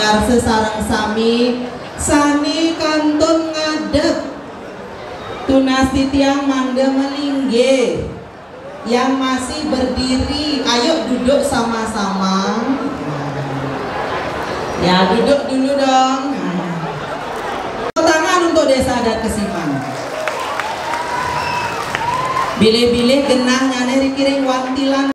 pakarse sareng sami sani kantun ngadeg tunas titiang mangga melingge yang masih berdiri, ayo duduk sama-sama. Ya duduk dulu dong. Tangan untuk desa adat Kesiman. Bilih-bilih genah nyane kiring wantilan.